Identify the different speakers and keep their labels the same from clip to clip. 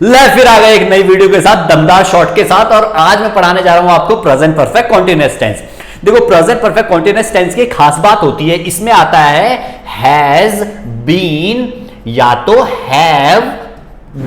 Speaker 1: ले फिर आ गए एक नई वीडियो के साथ, दमदार शॉट के साथ। और आज मैं पढ़ाने जा रहा हूं आपको प्रेजेंट परफेक्ट कॉन्टिन्यूअस टेंस। देखो, प्रेजेंट परफेक्ट कॉन्टिन्यूअस टेंस की खास बात होती है, इसमें आता है हैज बीन या तो हैव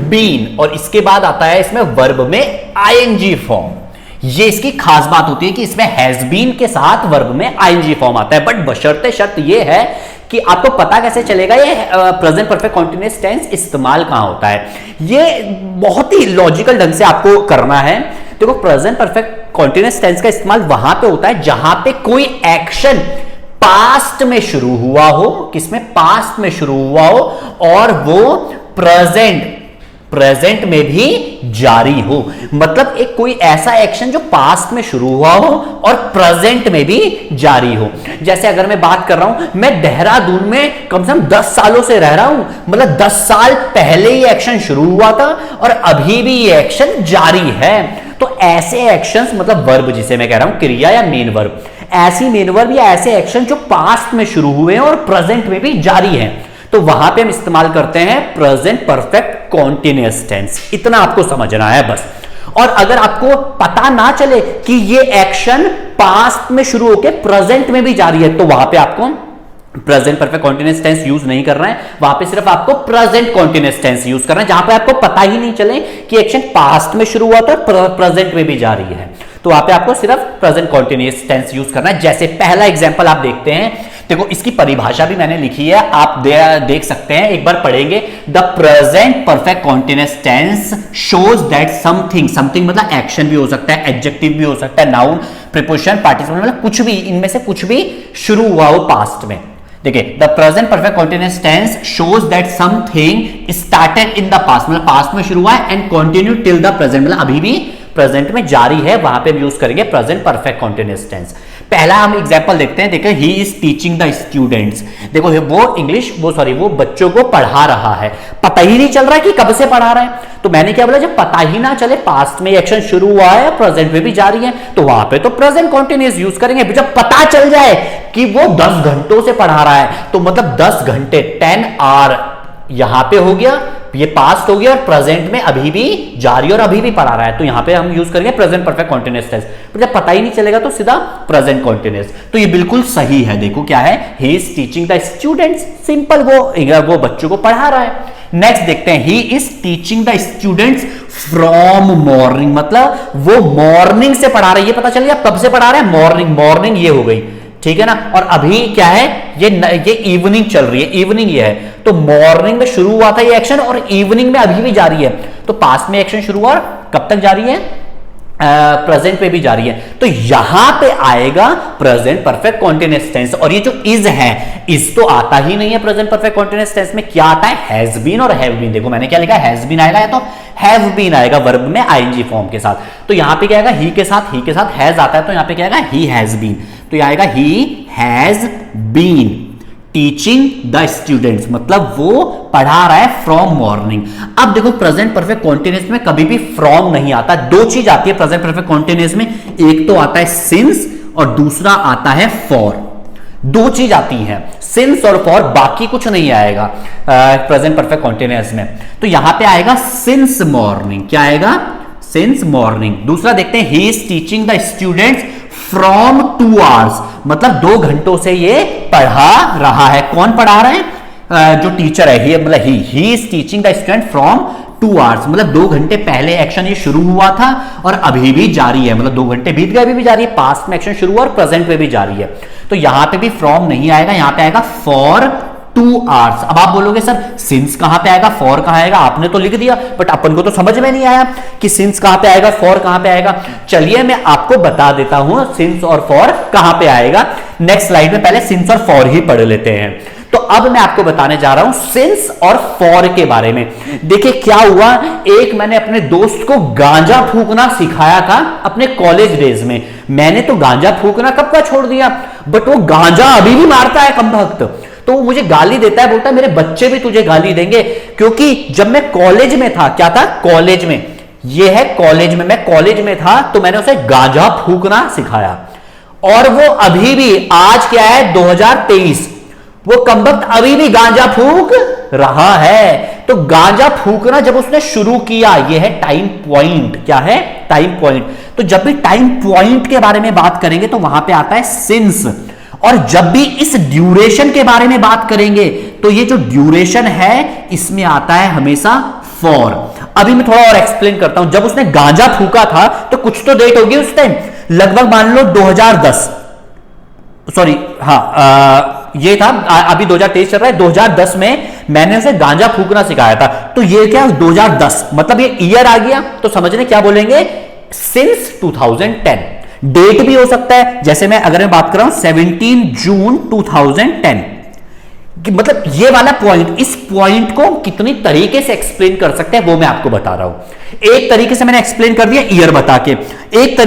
Speaker 1: बीन, और इसके बाद आता है इसमें वर्ब में आईएनजी फॉर्म। ये इसकी खास बात होती है कि इसमें हैज बीन के साथ वर्ब में आईएनजी फॉर्म आता है। बट बशर्ते शर्त ये है कि आपको पता कैसे चलेगा ये प्रेजेंट परफेक्ट कॉन्टिन्यूअस टेंस इस्तेमाल कहां होता है। ये बहुत ही लॉजिकल ढंग से आपको करना है। देखो, प्रेजेंट परफेक्ट कॉन्टिन्यूअस टेंस का इस्तेमाल वहां पे होता है जहां पे कोई एक्शन पास्ट में शुरू हुआ हो, किसमें, पास्ट में शुरू हुआ हो, और वो प्रेजेंट में भी जारी हो। मतलब एक कोई ऐसा एक्शन जो पास्ट में शुरू हुआ हो और प्रेजेंट में भी जारी हो। जैसे अगर मैं बात कर रहा हूं, मैं देहरादून में कम से कम 10 सालों से रह रहा हूं, मतलब 10 साल पहले ये एक्शन शुरू हुआ था और अभी भी ये एक्शन जारी है। तो ऐसे एक्शंस, मतलब वर्ब जिसे मैं कह रहा हूं, क्रिया या मेन वर्ब, ऐसी मेन वर्ब या ऐसे एक्शन जो पास्ट में शुरू हुए हैं और प्रेजेंट में भी जारी है, तो वहां पे हम इस्तेमाल करते हैं प्रेजेंट परफेक्ट कॉन्टिन्यूअस टेंस। इतना आपको समझना है बस। और अगर आपको पता ना चले कि ये एक्शन पास्ट में शुरू होकर प्रेजेंट में भी जारी है, तो वहां पे आपको present perfect continuous tense use नहीं करना है। वहां पे सिर्फ आपको प्रेजेंट कॉन्टिन्यूअस टेंस यूज करना है, जहां पे आपको पता ही नहीं चले कि एक्शन पास्ट में शुरू हुआ था और प्रेजेंट में भी जारी है, तो वहां पे आपको सिर्फ प्रेजेंट कॉन्टिन्यूअस टेंस यूज करना है। जैसे पहला एग्जांपल आप देखते हैं, देखो इसकी परिभाषा भी मैंने लिखी है, आप देख सकते हैं, एक बार पढ़ेंगे। The present perfect continuous tense shows that something मतलब एक्शन भी हो सकता है, एडजेक्टिव भी हो सकता है, नाउन, प्रीपोजिशन, पार्टिसिपल, मतलब कुछ भी, इनमें से कुछ भी शुरू हुआ हो पास्ट में। देखिए, the present perfect continuous tense shows that something started in the past, मतलब पास्ट में शुरू हुआ है, and continue till the present, मतलब अभी भी प्रेजेंट में जारी है, वहां पे हम यूज करेंगे प्रेजेंट परफेक्ट कॉन्टिन्यूअस टेंस। पहला हम एग्जांपल देखते हैं। देखिए, he is teaching the students. देखो, वो बच्चों को पढ़ा रहा है, पता ही नहीं चल रहा है कि कब से पढ़ा रहा है। तो मैंने क्या बोला, जब पता ही ना चले, पास्ट में एक्शन शुरू हुआ है, प्रेजेंट में भी जारी है, तो वहां पे तो प्रेजेंट कॉन्टिन्यूअस यूज करेंगे। जब पता चल जाए कि वो 10 घंटों से पढ़ा रहा है, तो मतलब 10 घंटे, 10 आवर यहां पे हो गया, ये पास्ट हो गया, और प्रेजेंट में अभी भी जारी और अभी भी पढ़ा रहा है, तो यहां पे हम यूज करेंगे प्रेजेंट परफेक्ट कॉन्टिन्यूअस टेंस। जब पता ही नहीं चलेगा तो सीधा प्रेजेंट कॉन्टिन्यूअस। तो ये बिल्कुल सही है। देखो क्या है, he is teaching the students, simple, वो बच्चों को पढ़ा रहा है। नेक्स्ट देखते हैं, he is teaching the students from morning, मतलब वो मॉर्निंग से पढ़ा रहा है। ये पता चल गया कब से पढ़ा रहा है, मॉर्निंग ये हो गई, ठीक है ना। और अभी क्या है, ये इवनिंग चल रही है, इवनिंग ये है, तो मॉर्निंग में शुरू हुआ था ये एक्शन और इवनिंग में अभी भी जारी है, तो पास्ट में एक्शन शुरू हुआ और कब तक जारी है, प्रेजेंट में भी जारी है। तो यहां पे आएगा प्रेजेंट परफेक्ट कॉन्टिन्यूअस टेंस। और ये जो इज है, इज तो आता ही नहीं है प्रेजेंट परफेक्ट कॉन्टिन्यूअस टेंस में। क्या आता है, हैज बीन और हैव बीन। देखो मैंने क्या लिखा, हैज बीन आएगा या तो हैव बीन आएगा वर्ब में आईएनजी फॉर्म के साथ। तो यहां पे क्या आएगा, ही के साथ हैज आता है, तो यहां पे क्या आएगा, ही हैज बीन। तो यह आएगा ही has been teaching the students, मतलब वो पढ़ा रहा है फ्रॉम मॉर्निंग। अब देखो, प्रेजेंट परफेक्ट कॉन्टिन्यूअस में कभी भी फ्रॉम नहीं आता। दो चीज आती है प्रेजेंट परफेक्ट कॉन्टिन्यूअस में, एक तो आता है सिंस और दूसरा आता है फॉर। दो चीज आती हैं, सिंस और फॉर, बाकी कुछ नहीं आएगा प्रेजेंट परफेक्ट कॉन्टिन्यूअस में। तो यहां पे आएगा सिंस मॉर्निंग। क्या आएगा, सिंस मॉर्निंग। दूसरा देखते हैं, he is teaching the students from 2 hours, मतलब 2 घंटों से ये पढ़ा रहा है। कौन पढ़ा रहा है, जो टीचर है, मतलब he is teaching the student from 2 hours, मतलब 2 घंटे पहले एक्शन ये शुरू हुआ था और अभी भी जारी है, मतलब 2 घंटे बीत गए, अभी भी जारी है, पास्ट में एक्शन शुरू हुआ और प्रेजेंट में भी जारी है। तो यहां पे भी फ्रॉम नहीं आएगा, यहां पे आएगा फॉर 2 आवर्स। अब आप बोलोगे सर सिंस कहां पे आएगा, फॉर कहां आएगा, आपने तो लिख दिया, बट अपन को तो समझ में नहीं आया कि सिंस कहां पे आएगा, फॉर कहां पे आएगा। चलिए मैं आपको बता देता हूं सिंस और फॉर कहां पे आएगा। नेक्स्ट स्लाइड में पहले सिंस और फॉर ही पढ़ लेते हैं। तो अब मैं आपको बताने जा रहा हूं सिंस और फॉर के बारे में। देखिए क्या हुआ, एक मैंने अपने दोस्त को गांजा फूकना सिखाया था अपने कॉलेज डेज में। मैंने तो गांजा फूकना कब का छोड़ दिया, बट वो गांजा अभी भी मारता है कमबख्त। तो वो मुझे गाली देता है, बोलता है मेरे बच्चे भी तुझे गाली देंगे, क्योंकि जब मैं कॉलेज में था, क्या था, कॉलेज में, ये है कॉलेज में, मैं कॉलेज में था, तो मैंने उसे गांजा फूकना सिखाया। और वो अभी भी, आज क्या है 2023, वो कमबख्त अभी भी गांजा फूक रहा है। तो गांजा फूकना जब उसने शुरू किया, ये है टाइम पॉइंट। क्या है? Time point. तो जब भी टाइम पॉइंट के बारे में बात करेंगे तो वहां पे आता है सिंस। और जब भी इस ड्यूरेशन के बारे में बात करेंगे तो ये जो ड्यूरेशन है इसमें आता है हमेशा फॉर। अभी मैं थोड़ा और एक्सप्लेन करता हूं। जब उसने गांजा फूका था तो कुछ तो डेट होगी उस टाइम, लगभग मान लो 2010, सॉरी हाँ ये था, अभी 2023 चल रहा है, 2010 में मैंने उसे गांजा फूकना सिखाया था। तो ये क्या 2010 मतलब ये ईयर आ गया, तो समझने क्या बोलेंगे? सिंस 2010। डेट भी हो सकता है, जैसे मैं अगर मैं बात कर रहा हूं 17 जून 2010, मतलब ये वाला पॉइंट, इस पॉइंट को कितनी तरीके से एक्सप्लेन कर सकते हैं वो मैं आपको बता रहा हूं। एक तरीके से मैंने एक्सप्लेन कर दिया ईयर बता के, एक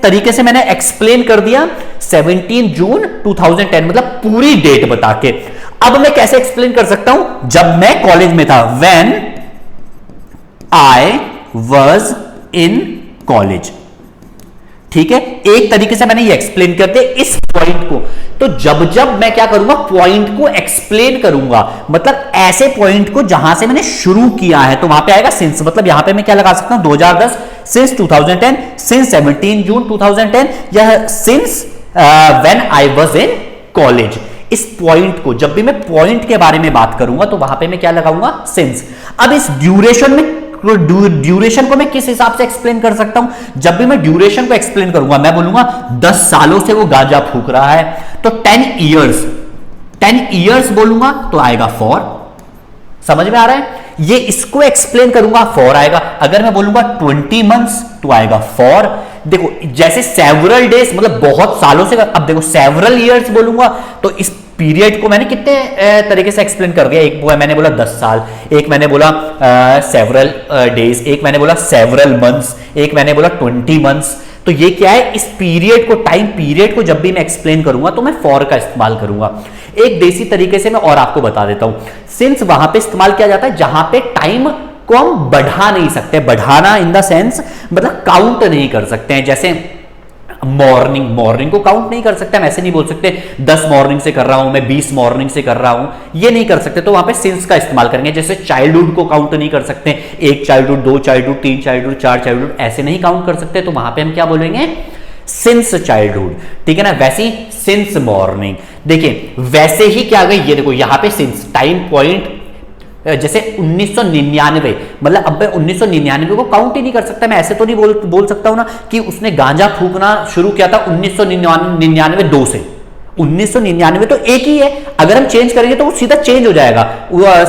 Speaker 1: तरीके से मैंने एक्सप्लेन कर दिया 17 जून 2010 मतलब पूरी डेट बता के। अब मैं कैसे एक्सप्लेन कर सकता हूं? जब मैं कॉलेज में था, when I was in college, ठीक है। एक तरीके से मैंने ये एक्सप्लेन कर दिया इस पॉइंट को। तो जब जब मैं क्या करूंगा, पॉइंट को एक्सप्लेन करूंगा, मतलब ऐसे पॉइंट को जहां से मैंने शुरू किया है, तो वहां पे आएगा सिंस। मतलब यहां पे मैं क्या लगा सकता हूं? 2010, सिंस 2010, सिंस 17 जून 2010, या since when I was in college. इस पॉइंट को, जब भी मैं पॉइंट के बारे में बात करूंगा तो वहां पे मैं क्या लगाऊंगा? सिंस। अब इस ड्यूरेशन में, ड्यूरेशन को मैं किस हिसाब से एक्सप्लेन कर सकता हूं? जब भी मैं ड्यूरेशन को एक्सप्लेन करूंगा, मैं बोलूंगा 10 सालों से वो गांजा फूक रहा है, तो 10 इयर्स बोलूंगा तो आएगा फॉर। समझ में आ रहा है? ये इसको एक्सप्लेन करूंगा, फॉर आएगा। अगर मैं बोलूंगा 20 मंथ्स तो आएगा फॉर। देखो जैसे सेवरल डेज मतलब बहुत सालों से, अब देखो सेवरल ईयर्स बोलूंगा तो इस पीरियड को मैंने कितने तरीके से एक्सप्लेन कर दिया। एक मैंने बोला 10 साल, एक मैंने बोला सेवरल डेज, एक मैंने बोला सेवरल मंथ्स, एक मैंने बोला 20 मंथ्स। तो ये क्या है? इस पीरियड को, टाइम पीरियड को जब भी मैं एक्सप्लेन करूंगा तो मैं फॉर का इस्तेमाल करूंगा। एक देसी तरीके से मैं और आपको बता देता हूं, सिंस वहां पे इस्तेमाल किया जाता है जहां पे टाइम को हम बढ़ा नहीं सकते। बढ़ाना इन द सेंस मतलब काउंट नहीं कर सकते हैं। जैसे मॉर्निंग को काउंट नहीं कर सकते हम, ऐसे नहीं बोल सकते 10 मॉर्निंग से कर रहा हूं मैं, 20 मॉर्निंग से कर रहा हूं, ये नहीं कर सकते। तो वहां पे सिंस का इस्तेमाल करेंगे। जैसे चाइल्डहुड को काउंट नहीं कर सकते, 1 चाइल्डहुड, 2 चाइल्डहुड, 3 चाइल्डहुड, 4 चाइल्डहुड, ऐसे नहीं काउंट कर सकते। तो वहां पे हम क्या बोलेंगे? सिंस चाइल्डहुड, ठीक है ना। वैसे ही सिंस मॉर्निंग। देखिए वैसे ही क्या गई, ये देखो यहां पे सिंस टाइम पॉइंट, जैसे 1999 मतलब अब मैं 1999 को काउंट ही नहीं कर सकता। मैं ऐसे तो नहीं बोल सकता हूं ना कि उसने गांजा फूकना शुरू किया था 1999 2 से। 1999 तो एक ही है, अगर हम चेंज करेंगे तो वो सीधा चेंज हो जाएगा,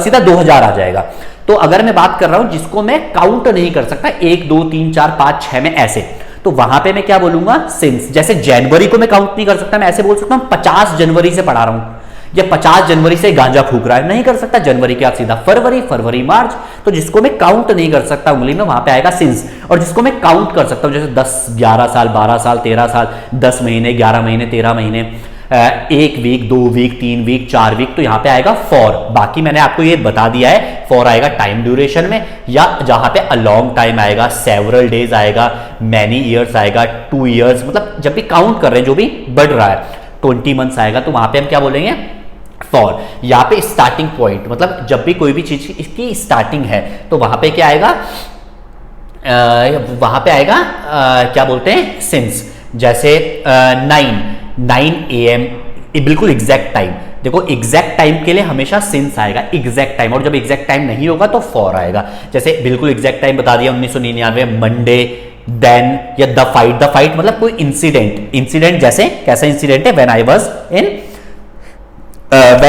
Speaker 1: सीधा 2000 आ जाएगा। तो अगर मैं बात कर रहा हूं जिसको मैं काउंट नहीं कर सकता 1 2 3 4 5 6 में ऐसे, तो वहां पे मैं क्या बोलूंगा? सिंस। जैसे जनवरी को मैं काउंट नहीं कर सकता, मैं ऐसे बोल सकता हूं 50 जनवरी से पढ़ा रहा हूं या 50 जनवरी से गांजा फूक रहा है, नहीं कर सकता। जनवरी के बाद सीधा फरवरी मार्च। तो जिसको मैं काउंट नहीं कर सकता उंगली में, वहां पे आएगा सिंस। और जिसको मैं काउंट कर सकता हूं जैसे 10 11 साल 12 साल 13 साल 10 महीने 11 महीने 13 महीने, 1 वीक 2 वीक 3 वीक 4 वीक, तो यहां पे आएगा फॉर। बाकी मैंने आपको ये बता दिया है, फॉर आएगा टाइम ड्यूरेशन में, या जहां पे अ लॉन्ग टाइम आएगा, सेवरल डेज आएगा, मैनी ईयर्स आएगा, 2 ईयर्स, मतलब जब भी काउंट कर रहे हैं जो भी बढ़ रहा है, 20 मंथ्स आएगा तो वहां पे हम क्या बोलेंगे? फॉर। यहां पे स्टार्टिंग पॉइंट मतलब जब भी कोई भी चीज इसकी स्टार्टिंग है तो वहां पे क्या आएगा? वहां पे आएगा क्या बोलते हैं? सिंस। जैसे 9 AM बिल्कुल एग्जैक्ट टाइम। देखो एग्जैक्ट टाइम के लिए हमेशा सिंस आएगा, एग्जैक्ट टाइम। और जब एग्जैक्ट टाइम नहीं होगा तो फॉर आएगा। जैसे बिल्कुल एग्जैक्ट टाइम बता दिया 1999 मंडे, देन, या द फाइट मतलब कोई इंसिडेंट जैसे कैसा इंसिडेंट है? When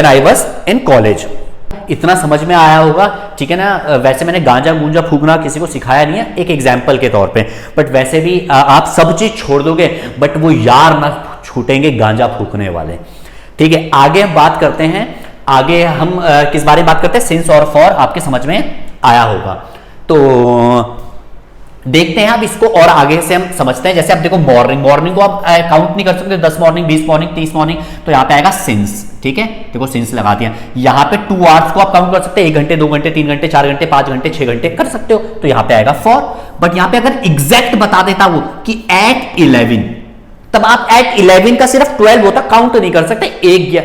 Speaker 1: I was in college. इतना समझ में आया होगा, ठीक है ना। वैसे मैंने गांजा गूंजा फूकना किसी को सिखाया नहीं है, एक एग्जाम्पल के तौर पे, बट वैसे भी आप सब चीज छोड़ दोगे बट वो यार ना छूटेंगे गांजा फूकने वाले, ठीक है। आगे हम बात करते हैं, आगे हम किस बारे में बात करते हैं? सिंस और फॉर आपके समझ में आया होगा। तो देखते हैं अब इसको और आगे से हम समझते हैं। जैसे अब देखो मॉर्निंग को आप काउंट नहीं कर सकते, 10 मॉर्निंग 20 मॉर्निंग 30 मॉर्निंग, तो यहां पे आएगा सिंस, ठीक है। देखो सिंस लगा दिया। यहां पे 2 आवर्स को आप काउंट कर सकते हैं, 1 घंटे 2 घंटे 3 घंटे 4 घंटे 5 घंटे 6 घंटे कर सकते हो, तो यहां पे आएगा फॉर। बट यहां पे अगर एग्जैक्ट बता देता वो कि एट 11, तब आप एट 11 का सिर्फ 12 होता, काउंट नहीं कर सकते। 1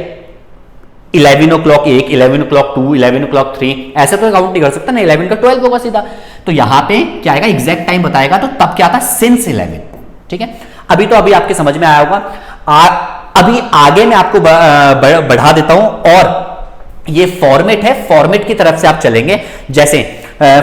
Speaker 1: 11 ओ क्लॉक 1, 11 ओ क्लॉक 2, 11 ओ क्लॉक 3, ऐसे तो काउंट नहीं कर सकता ना, 11 का 12 होगा सीधा। तो यहां पे क्या आएगा, एग्जैक्ट टाइम बताएगा, तो तब क्या आता है, सिंस 11। ठीक है, अभी आपके समझ में आया होगा। अभी आगे मैं आपको बढ़ा देता हूं, और ये फॉर्मेट है, फॉर्मेट की तरफ से आप चलेंगे। जैसे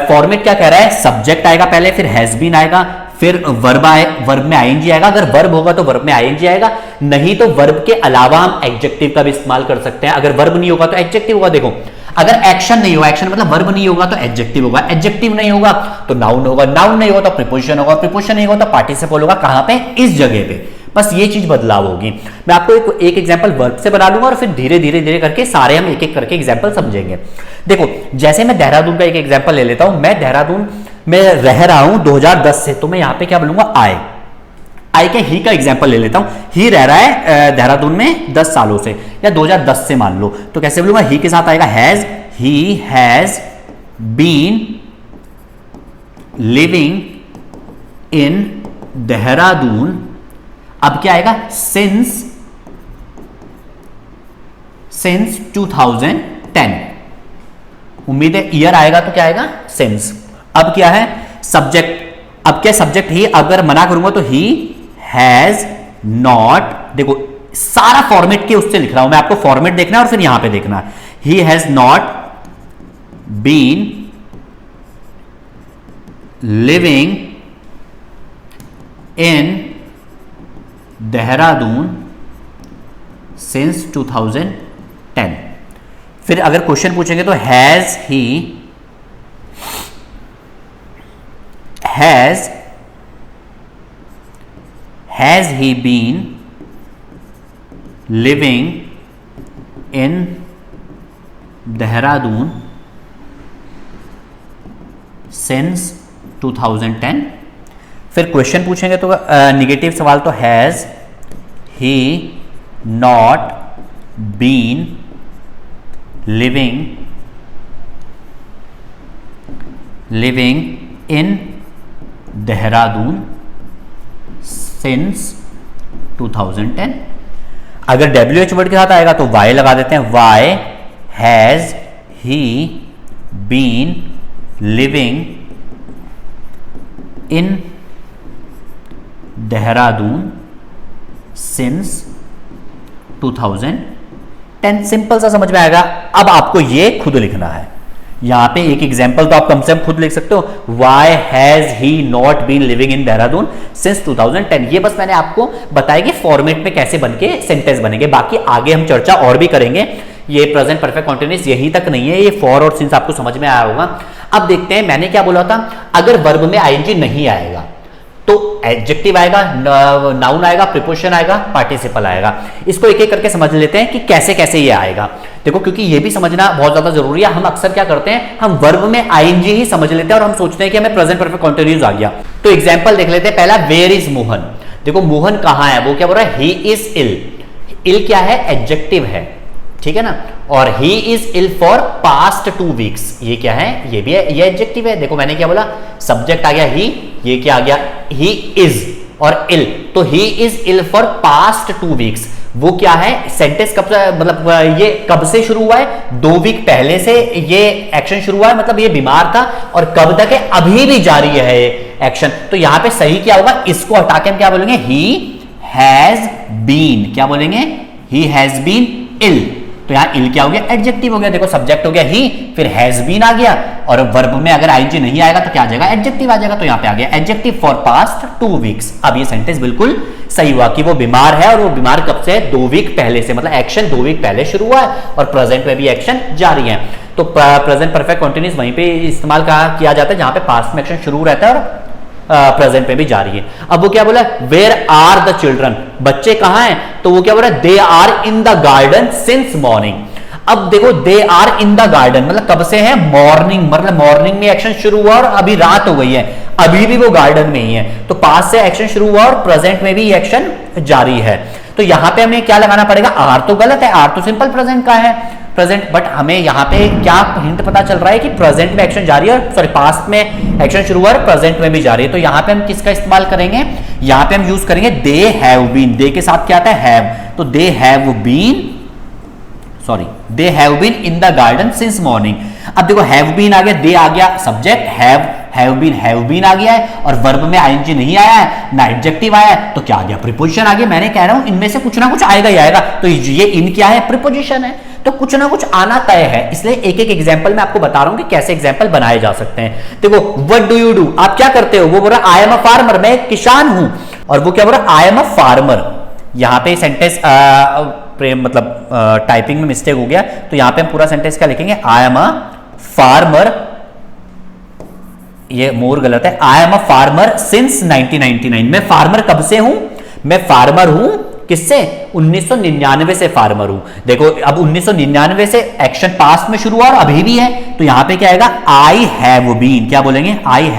Speaker 1: फॉर्मेट क्या कह रहा है, सब्जेक्ट आएगा पहले, फिर हैज बीन आएगा, फिर वर्ब वर्ब में आईएनजी आएगा। अगर वर्ब होगा तो वर्ब में आईएनजी आएगा, नहीं तो वर्ब के अलावा हम एडजेक्टिव का भी इस्तेमाल कर सकते हैं। अगर वर्ब नहीं होगा तो एडजेक्टिव होगा। देखो, अगर एक्शन नहीं होगा, एक्शन मतलब वर्ब नहीं होगा तो एडजेक्टिव होगा, एडजेक्टिव नहीं होगा तो नाउन होगा, नाउन नहीं होगा तो प्रीपोजिशन होगा, प्रीपोजिशन नहीं होगा तो पार्टिसिपल होगा। कहां पे, इस जगह पे, बस ये चीज बदलाव होगी। मैं आपको एक एग्जांपल वर्ब से बना लूंगा और फिर धीरे धीरे करके सारे हम एक एक करके एग्जांपल समझेंगे। देखो, जैसे मैं देहरादून का एक एग्जांपल ले लेता हूं। मैं देहरादून में रह रहा हूं 2010 से, तो मैं यहां पे क्या बोलूंगा, आई के ही का एग्जांपल ले लेता हूं। ही रह रहा है देहरादून में 10 सालों से, या 2010 से मान लो, तो कैसे बोलूंगा, ही के साथ आएगा has, he has been living in Dehradun. अब क्या आएगा, सिंस 2010। उम्मीद है ईयर आएगा तो क्या आएगा, सिंस। अब क्या है, सब्जेक्ट। अब क्या सब्जेक्ट ही, अगर मना करूंगा तो ही हैज नॉट। देखो, सारा फॉर्मेट के उससे लिख रहा हूं मैं, आपको फॉर्मेट देखना है और फिर यहां पे देखना है। He has not been living in Dehradun since 2010। फिर अगर क्वेश्चन पूछेंगे तो has he been living in Dehradun since 2010। फिर क्वेश्चन पूछेंगे तो निगेटिव सवाल, तो has he not been living in Dehradun since 2010। अगर WH वर्ड के साथ आएगा तो वाई लगा देते हैं, why has he been living in Dehradun since 2010। Simple सा समझ में आएगा। अब आपको ये खुद लिखना है। यहां पे एक एग्जांपल तो आप कम से कम खुद लिख सकते हो, why has he not been living in Dehradun since 2010। ये बस मैंने आपको बताया कि फॉर्मेट में कैसे बन के सेंटेंस बनेंगे। बाकी आगे हम चर्चा और भी करेंगे। ये प्रेजेंट परफेक्ट कंटीन्यूअस यहीं तक नहीं है, ये फॉर और सिंस आपको समझ में आया होगा। अब देखते हैं, मैंने क्या बोला था, अगर वर्ब में आईएनजी नहीं आएगा तो एडजेक्टिव आएगा, नाउन आएगा, प्रीपोजिशन आएगा, पार्टिसिपल आएगा। इसको एक एक करके समझ लेते हैं कि कैसे कैसे ये आएगा। देखो, क्योंकि ये भी समझना बहुत ज्यादा जरूरी है। हम अक्सर क्या करते हैं, हम वर्ब में आईएनजी ही समझ लेते हैं और हम सोचते हैं कि हमें प्रेजेंट परफेक्ट कंटीन्यूअस आ गया। तो एग्जांपल देख लेते हैं। पहला, वेयर इज मोहन। देखो, मोहन कहां है, वो क्या बोल रहा है, ही इज इल। इल क्या है, एडजेक्टिव है, ठीक है ना। और he is ill for past 2 weeks, ये क्या है, ये भी है, ये एडजेक्टिव है। देखो, मैंने क्या बोला, सब्जेक्ट आ गया ही, ये क्या आ गया, ही इज और इल। तो he is ill for past 2 weeks, वो क्या है, सेंटेंस कब से, मतलब ये कब से शुरू हुआ है, 2 वीक पहले से ये एक्शन शुरू हुआ है, मतलब ये बीमार था और कब तक है, अभी भी जारी है ये एक्शन। तो यहां पे सही क्या होगा, इसको हटा के हम क्या बोलेंगे, ही हैज बीन। क्या बोलेंगे, ही हैज बीन इल। तो यहां इल क्या हो गया, एडजेक्टिव हो गया। देखो, सब्जेक्ट हो गया ही, फिर हैज बीन आ गया, और वर्ब में अगर आईएनजी नहीं आएगा तो क्या आ जाएगा, एडजेक्टिव आ जाएगा। तो यहां पे आ गया एडजेक्टिव फॉर पास्ट 2 वीक्स। अब ये सेंटेंस बिल्कुल सही हुआ कि वो बीमार है, और वो बीमार कब से है, 2 वीक पहले से, मतलब एक्शन 2 वीक पहले शुरू हुआ है और प्रेजेंट में भी एक्शन जारी है। तो प्रेजेंट परफेक्ट कंटीन्यूअस वहीं पे इस्तेमाल किया जाता है जहां पे पास्ट में एक्शन शुरू रहता है और प्रेजेंट में भी जारी है। अब वो क्या बोला, वेयर आर द चिल्ड्रन, बच्चे कहां हैं, तो वो क्या बोल रहा है, they are in the garden since morning. अब देखो, they are in the garden मतलब कब से है, मॉर्निंग, मतलब मॉर्निंग में एक्शन शुरू हुआ और अभी रात हो गई है, अभी भी वो गार्डन में ही है। तो पास्ट से एक्शन शुरू हुआ और प्रेजेंट में भी एक्शन जारी है। तो यहां पे हमें क्या लगाना पड़ेगा, आर तो गलत है, आर तो सिंपल प्रेजेंट का है, प्रेजेंट। बट हमें यहां पे क्या हिंट पता चल रहा है कि प्रेजेंट में एक्शन जारी है, सॉरी पास्ट में एक्शन शुरू हुआ है, प्रेजेंट में भी जारी है। तो यहां पे हम किसका इस्तेमाल करेंगे, यहां पे हम यूज करेंगे दे हैव बीन। दे के साथ क्या आता है, हैव, तो they have been, sorry they have been in the garden since morning. अब देखो हैव बीन आ गया, दे आ गया सब्जेक्ट, हैव बीन आ गया है और वर्ब में आईएनजी नहीं आया है, ना एडजेक्टिव आया है, तो क्या आ गया? प्रीपोजिशन आ गया। मैंने कह रहा हूं इनमें से कुछ ना कुछ आएगा ही आएगा, तो ये इन क्या है? प्रीपोजिशन है, तो कुछ ना कुछ आना तय है। इसलिए एक एक एग्जांपल मैं आपको बता रहा हूं कि कैसे एग्जांपल बनाए जा सकते हैं। देखो व्हाट डू यू डू, आप क्या करते हो? वो बोल रहा आई एम अ फार्मर, मैं एक किसान हूं, और वो क्या बोल रहा? I am a farmer. यहां पे सेंटेंस मतलब टाइपिंग में मिस्टेक हो गया, तो यहां पे हम पूरा सेंटेंस क्या लिखेंगे? आई एम अ फार्मर, ये मोर गलत है, I am a farmer since 1999। मैं फार्मर कब से हूं? मैं फार्मर हूं किससे? 1999 से फार्मर हूं। देखो अब 1999 से एक्शन पास्ट में शुरू हुआ और अभी भी है, तो यहां पे क्या आएगा? I have been. क्या बोलेंगे? I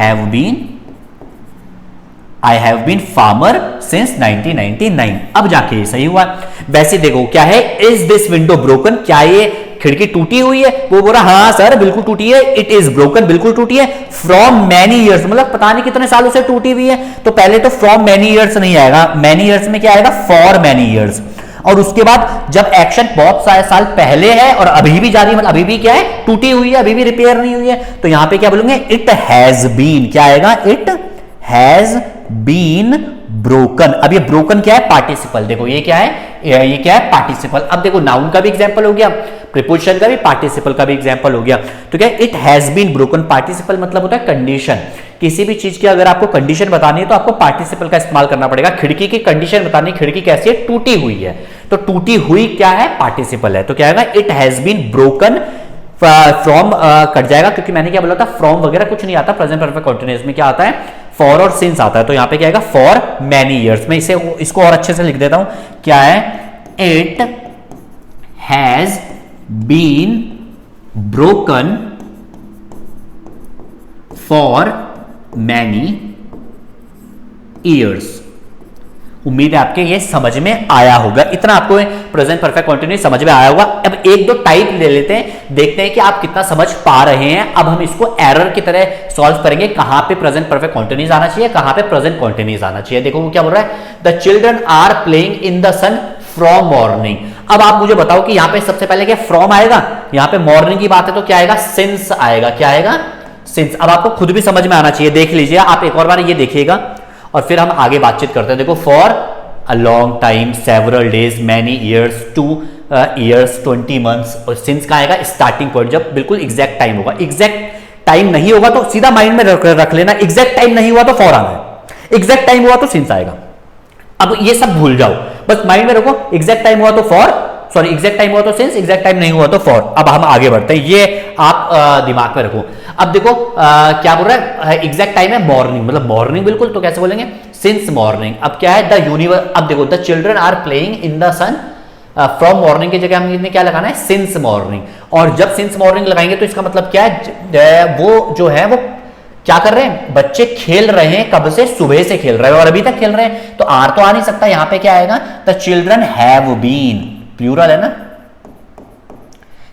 Speaker 1: have been farmer since 1999। अब जाके ये सही हुआ। वैसे देखो क्या है? इज दिस विंडो ब्रोकन, क्या ये खिड़की टूटी हुई है? वो बोला हाँ सर बिल्कुल टूटी है। इट इज ब्रोकन, बिल्कुल टूटी है। फ्रॉम मैनी ईयर्स, मतलब पता नहीं कितने सालों से टूटी हुई है। तो पहले तो फ्रॉम मैनी ईयर्स नहीं आएगा, मैनी ईयर्स में क्या आएगा? For many years. और उसके बाद जब एक्शन बहुत सारे साल पहले है और अभी भी जारी, मतलब अभी भी क्या है? टूटी हुई है, अभी भी रिपेयर नहीं हुई है, तो यहां पे क्या बोलेंगे? It has been. क्या आएगा? It has been broken. अब ये ब्रोकन क्या है? पार्टिसिपल। देखो ये क्या है? ये क्या है? पार्टिसिपल। अब देखो नाउन का भी एग्जांपल हो गया, प्रीपोजिशन का भी, पार्टिसिपल का भी एग्जांपल हो गया। तो क्या? It has been broken. Participle मतलब होता है कंडीशन। किसी भी चीज की अगर आपको कंडीशन बतानी है तो आपको पार्टिसिपल का इस्तेमाल करना पड़ेगा। खिड़की की कंडीशन बतानी, खिड़की कैसी है? टूटी हुई है, तो टूटी हुई क्या है? पार्टिसिपल है। तो क्या आएगा? It has been broken. From cut जाएगा क्योंकि मैंने क्या बोला था? फ्रॉम वगैरह कुछ नहीं आता। प्रेजेंट परफेक्ट कंटीन्यूअस में क्या आता है? फॉर और सिंस आता है। तो यहां पे क्या आएगा? For many years. मैं इसको और अच्छे से लिख देता हूं। क्या है? It has been broken for many years. उम्मीद है आपके ये समझ में आया होगा। इतना आपको प्रेजेंट परफेक्ट कंटीन्यूअस समझ में आया होगा। अब एक दो टाइप ले लेते हैं, देखते हैं कि आप कितना समझ पा रहे हैं। अब हम इसको एरर की तरह सॉल्व करेंगे। कहां पे प्रेजेंट परफेक्ट कंटीन्यूअस आना चाहिए, कहां पे प्रेजेंट कंटीन्यूअस आना चाहिए। देखो वो क्या बोल रहा है? The children are playing in the sun from morning. अब आप मुझे बताओ कि यहां पे सबसे पहले क्या फ्रॉम आएगा? यहां पे मॉर्निंग की बात है तो क्या आएगा? सिंस आएगा। क्या आएगा? सिंस। अब आपको खुद भी समझ में आना चाहिए, देख लीजिए आप एक और बार ये देखिएगा और फिर हम आगे बातचीत करते हैं। देखो for a long time, several days, many years, 2 years, 20 months. और सिंस का आएगा स्टार्टिंग पॉइंट, जब बिल्कुल एग्जैक्ट टाइम होगा। एग्जैक्ट टाइम नहीं होगा तो सीधा माइंड में रख लेना, एग्जैक्ट टाइम नहीं हुआ तो फॉर आना है, एग्जैक्ट टाइम हुआ तो सिंस आएगा। अब ये सब भूल जाओ, बस माइंड में रखो एग्जैक्ट टाइम हुआ तो फॉर, सॉरी एग्जैक्ट टाइम हुआ तो सिंस, एग्जैक्ट टाइम नहीं हुआ तो फॉर। अब हम आगे बढ़ते हैं, ये आप दिमाग में रखो। अब देखो क्या बोल रहा है? एग्जैक्ट टाइम है मॉर्निंग, मतलब मॉर्निंग बिल्कुल, तो कैसे बोलेंगे? Since morning. अब क्या है? The universe. अब देखो the children are playing in the sun, from morning की जगह हमने क्या लगाना है? Since morning. और जब सिंस मॉर्निंग लगाएंगे तो इसका मतलब क्या है? वो जो है वो क्या कर रहे हैं? बच्चे खेल रहे हैं, कब से? सुबह से खेल रहे हैं और अभी तक खेल रहे हैं, तो आर तो आ नहीं सकता। यहां पे क्या आएगा? The children have been, plural है ना,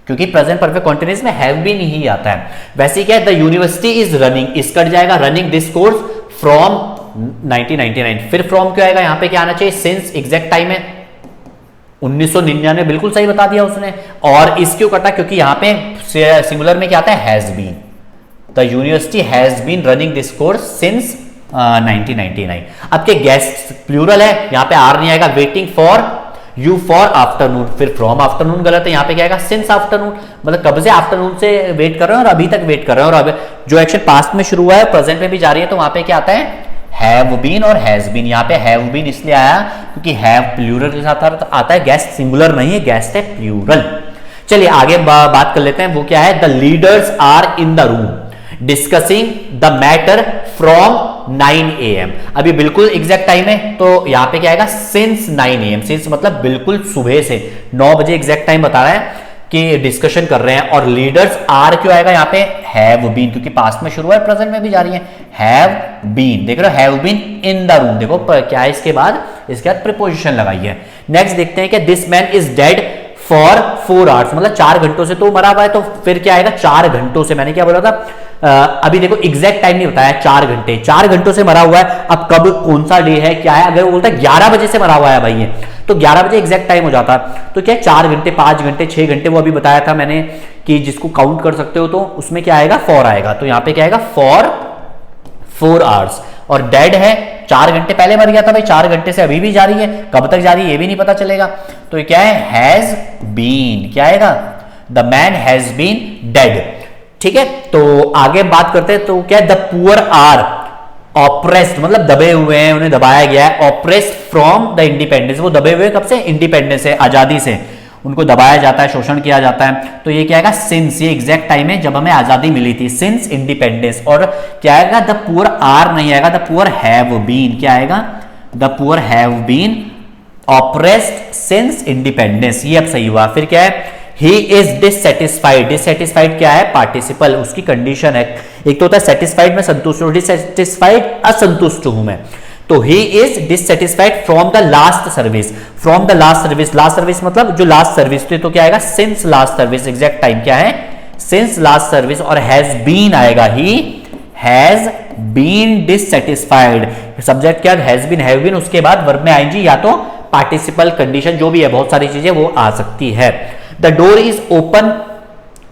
Speaker 1: क्योंकि प्रेजेंट परफेक्ट कंटीन्यूअस में हैव बीन ही आता है। वैसे क्या है? The university is running, is cut जाएगा, रनिंग दिस कोर्स फ्रॉम 1999। फिर फ्रॉम क्यों आएगा? यहां पे क्या आना चाहिए? सिंस, एग्जैक्ट टाइम है 1999, बिल्कुल सही बता दिया उसने। और इस क्यों कटा? क्योंकि यहां पे सिंगुलर में क्या आता है? Has been. The university has been running this course since 1999। अब के गेस्ट प्लूरल है, यहां पे आर नहीं आएगा। Waiting for you for afternoon, फिर फ्रॉम आफ्टरनून गलत है, यहां पे क्या आएगा? सिंस आफ्टरनून, मतलब कब से आफ्टरनून से वेट कर रहे हैं और अभी तक वेट कर रहे हैं। और अब जो एक्शन पास्ट में शुरू हुआ है प्रेजेंट में भी जारी है, तो वहां पे क्या आता है? हैव बीन और हैज बीन। यहां पे हैव बीन इसलिए आया क्योंकि हैव प्लूरल के साथ आता है, गेस्ट सिंगुलर नहीं है, गेस्ट है प्लूरल। चलिए आगे बात कर लेते हैं। वो क्या है? The leaders are in the room discussing the matter from 9 AM। अभी बिल्कुल एग्जैक्ट टाइम है, तो यहां पे क्या आएगा? Since 9 AM। सिंस मतलब बिल्कुल सुबह से 9 बजे एग्जैक्ट टाइम बता रहा है कि डिस्कशन कर रहे हैं। और लीडर्स आर क्यों आएगा यहां पे? हैव बीन, क्योंकि पास्ट में शुरू है, प्रेजेंट में भी जारी है। हैव बीन, देख रहे हो? Have been in the room. देखो क्या है इसके बाद? इसके बाद प्रीपोजिशन लगाई है। नेक्स्ट देखते हैं कि this man is dead for 4 hours, मतलब 4 घंटों से तो मरा हुआ है। तो फिर क्या आएगा? 4 घंटों से, मैंने क्या बोला था? अभी देखो एग्जैक्ट टाइम नहीं बताया, 4 घंटे, 4 घंटों से मरा हुआ है। अब कब कौन सा डे है क्या है, अगर वो बोलता है 11 बजे से मरा हुआ है भाई ये, तो 11 बजे एग्जैक्ट टाइम हो जाता। तो क्या 4 घंटे, 5 घंटे, 6 घंटे, वो अभी बताया था मैंने कि जिसको काउंट कर सकते हो, तो उसमें क्या आएगा, 4 आएगा। तो यहां पे क्या आएगा, 4 आवर्स। और डेड है, 4 घंटे पहले मर गया था भाई, 4 घंटे से अभी भी जारी है, कब तक जारी है ये भी नहीं पता चलेगा। तो ये क्या है, हैज बीन, क्या आएगा, the man has been dead. ठीक है, तो आगे बात करते हैं। तो क्या है, द पुअर आर ऑप्रेस्ड, मतलब दबे हुए हैं, उन्हें दबाया गया है। ऑप्रेस्ड फ्रॉम द इंडिपेंडेंस, वो दबे हुए कब से, इंडिपेंडेंस से, आजादी से उनको दबाया जाता है, शोषण किया जाता है। तो ये क्या आएगा, सिंस, ये एग्जैक्ट टाइम है जब हमें आजादी मिली थी, सिंस इंडिपेंडेंस। और क्या आएगा, द पुअर आर नहीं आएगा, द पुअर हैव बीन, क्या आएगा, the poor have been oppressed since independence. ये अब सही हुआ। फिर क्या है, ही इज डिससेटिस्फाइड, डिससेटिस्फाइड क्या है, पार्टिसिपल, उसकी कंडीशन है। एक तो होता है सेटिस्फाइड में संतुष्ट हूं, डिससेटिस्फाइड असंतुष्ट हूं मैं। तो he is dissatisfied from the last service, from the last service, last service मतलब जो लास्ट सर्विस थी। तो क्या आएगा, since last service, exact time क्या है, सिंस लास्ट सर्विस। और हैज बीन आएगा, ही हैज बीन डिससेटिस्फाइड, सब्जेक्ट क्या, हैज बीन, हैव बीन, उसके बाद वर्ब में आईएनजी या तो पार्टिसिपल कंडीशन, जो भी है, बहुत सारी चीजें वो आ सकती है। The door is open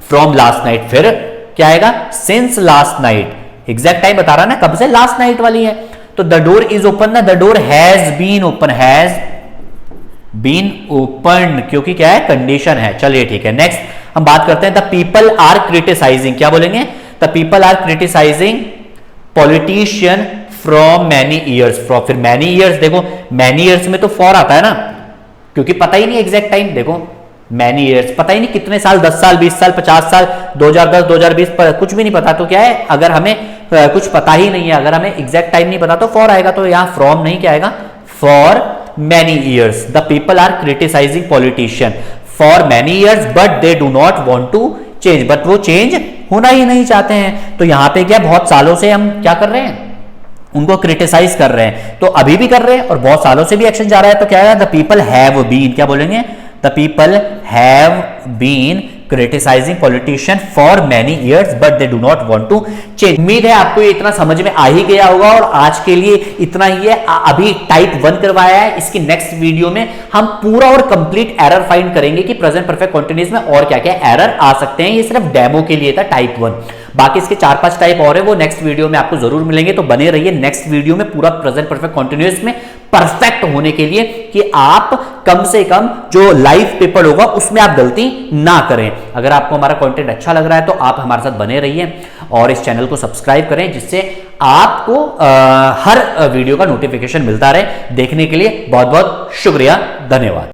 Speaker 1: from last night, फिर क्या आएगा, since last night, exact time बता रहा ना, कब से, लास्ट नाइट वाली है। तो द डोर इज ओपन ना, the door has been open, has been open, क्योंकि क्या है, कंडीशन है। चलिए ठीक है, नेक्स्ट हम बात करते हैं। द पीपल आर क्रिटिसाइजिंग, क्या बोलेंगे, the people are criticising politician from many years, from, फिर मैनी ईयर्स, देखो मैनी ईयर्स में तो फॉर आता है ना, क्योंकि पता ही नहीं एग्जैक्ट टाइम, देखो मैनी ईयर्स, पता ही नहीं कितने साल, 10 साल, 20 साल, 50 साल, 2010, 2020, कुछ भी नहीं पता। तो क्या है, अगर हमें कुछ पता ही नहीं है, अगर हमें एग्जैक्ट टाइम नहीं पता, तो फॉर आएगा। तो यहां फ्रॉम नहीं, क्या आएगा, for many years. The people are criticising politician for many years but they do not want to change, but वो चेंज होना ही नहीं चाहते हैं। तो यहां पे क्या, बहुत सालों से हम क्या कर रहे हैं, उनको क्रिटिसाइज कर रहे हैं, तो अभी भी कर रहे हैं और बहुत सालों से भी एक्शन जा रहा है। तो क्या है, द पीपल हैव बीन, क्या बोलेंगे, the people have been criticising politician for many years but they do not want to change. उम्मीद है आपको ये इतना समझ में आ ही गया होगा और आज के लिए इतना ही है। अभी टाइप 1 करवाया है, इसकी नेक्स्ट वीडियो में हम पूरा और कंप्लीट एरर फाइंड करेंगे कि प्रेजेंट परफेक्ट कंटीन्यूअस में और क्या क्या एरर आ सकते हैं। ये सिर्फ डेमो के लिए था टाइप 1, बाकी इसके 4-5 टाइप और है, वो नेक्स्ट वीडियो में आपको जरूर मिलेंगे। तो बने रहिए नेक्स्ट वीडियो में पूरा प्रेजेंट परफेक्ट कंटीन्यूअस में परफेक्ट होने के लिए कि आप कम से कम जो लाइव पेपर होगा उसमें आप गलती ना करें। अगर आपको हमारा कंटेंट अच्छा लग रहा है तो आप हमारे साथ बने रहिए और इस चैनल को सब्सक्राइब करें, जिससे आपको हर वीडियो का नोटिफिकेशन मिलता रहे। देखने के लिए बहुत बहुत शुक्रिया, धन्यवाद।